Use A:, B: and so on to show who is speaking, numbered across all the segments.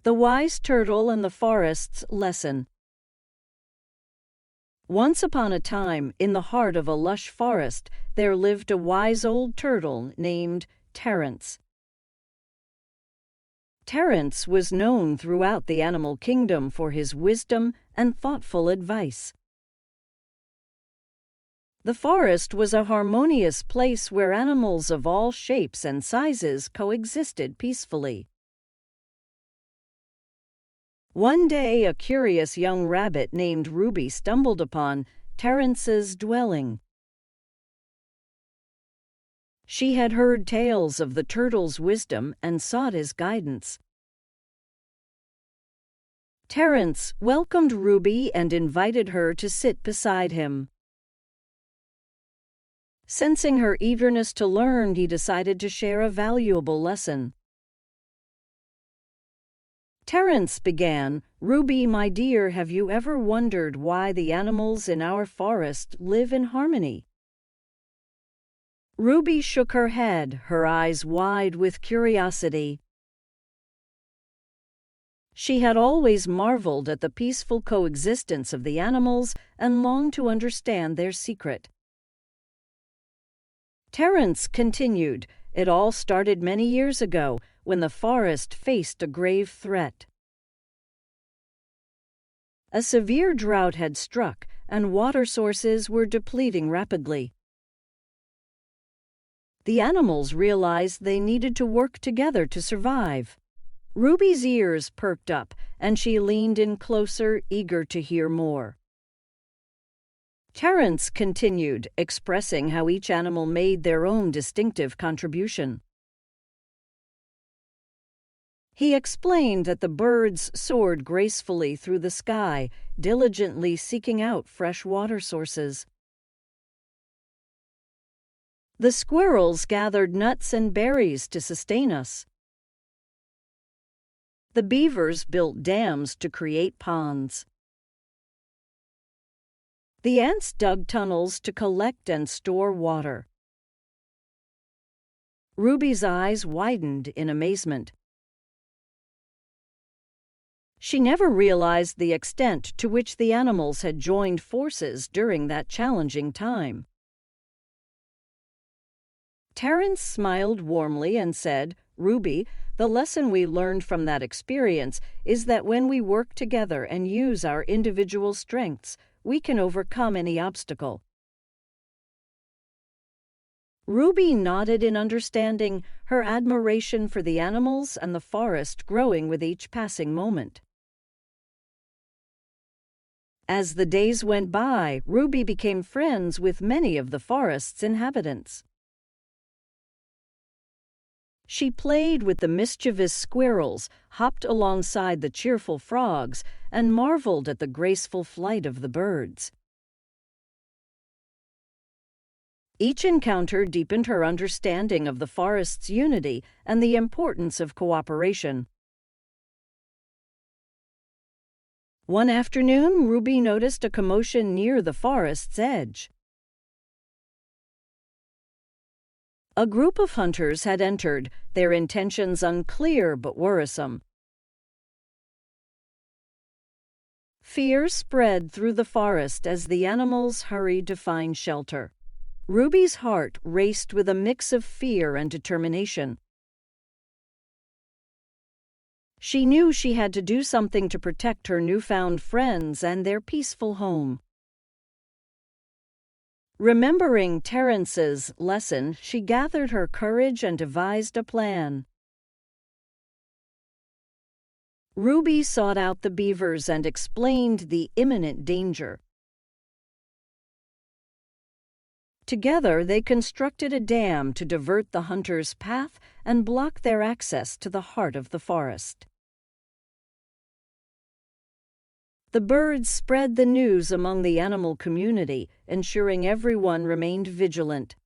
A: The Wise Turtle and the Forest's Lesson. Once upon a time, in the heart of a lush forest, there lived a wise old turtle named Terence. Terence was known throughout the animal kingdom for his wisdom and thoughtful advice. The forest was a harmonious place where animals of all shapes and sizes coexisted peacefully. One day, a curious young rabbit named Ruby stumbled upon Terence's dwelling. She had heard tales of the turtle's wisdom and sought his guidance. Terence welcomed Ruby and invited her to sit beside him. Sensing her eagerness to learn, he decided to share a valuable lesson. Terence began, "Ruby, my dear, have you ever wondered why the animals in our forest live in harmony?" Ruby shook her head, her eyes wide with curiosity. She had always marveled at the peaceful coexistence of the animals and longed to understand their secret. Terence continued, "It all started many years ago, when the forest faced a grave threat. A severe drought had struck, and water sources were depleting rapidly. The animals realized they needed to work together to survive. Ruby's ears perked up, and she leaned in closer, eager to hear more. Terence continued, expressing how each animal made their own distinctive contribution. He explained that the birds soared gracefully through the sky, diligently seeking out fresh water sources. The squirrels gathered nuts and berries to sustain us. The beavers built dams to create ponds. The ants dug tunnels to collect and store water. Ruby's eyes widened in amazement. She never realized the extent to which the animals had joined forces during that challenging time. Terence smiled warmly and said, "Ruby, the lesson we learned from that experience is that when we work together and use our individual strengths, we can overcome any obstacle." Ruby nodded in understanding, her admiration for the animals and the forest growing with each passing moment. As the days went by, Ruby became friends with many of the forest's inhabitants. She played with the mischievous squirrels, hopped alongside the cheerful frogs, and marveled at the graceful flight of the birds. Each encounter deepened her understanding of the forest's unity and the importance of cooperation. One afternoon, Ruby noticed a commotion near the forest's edge. A group of hunters had entered, their intentions unclear but worrisome. Fear spread through the forest as the animals hurried to find shelter. Ruby's heart raced with a mix of fear and determination. She knew she had to do something to protect her newfound friends and their peaceful home. Remembering Terence's lesson, she gathered her courage and devised a plan. Ruby sought out the beavers and explained the imminent danger. Together, they constructed a dam to divert the hunters' path and block their access to the heart of the forest. The birds spread the news among the animal community, ensuring everyone remained vigilant.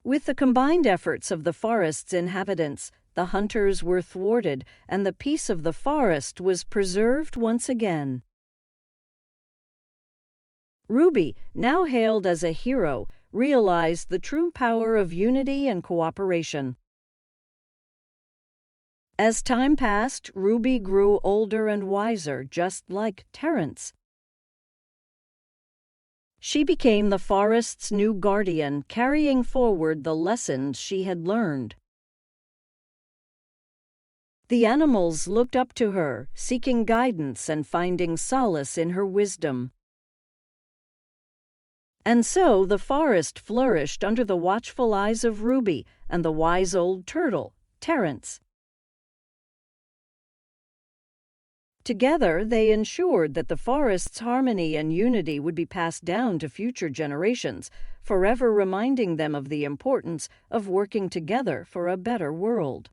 A: With the combined efforts of the forest's inhabitants, the hunters were thwarted and the peace of the forest was preserved once again. Ruby, now hailed as a hero, realized the true power of unity and cooperation. As time passed, Ruby grew older and wiser, just like Terence. She became the forest's new guardian, carrying forward the lessons she had learned. The animals looked up to her, seeking guidance and finding solace in her wisdom. And so the forest flourished under the watchful eyes of Ruby and the wise old turtle, Terence. Together, they ensured that the forest's harmony and unity would be passed down to future generations, forever reminding them of the importance of working together for a better world.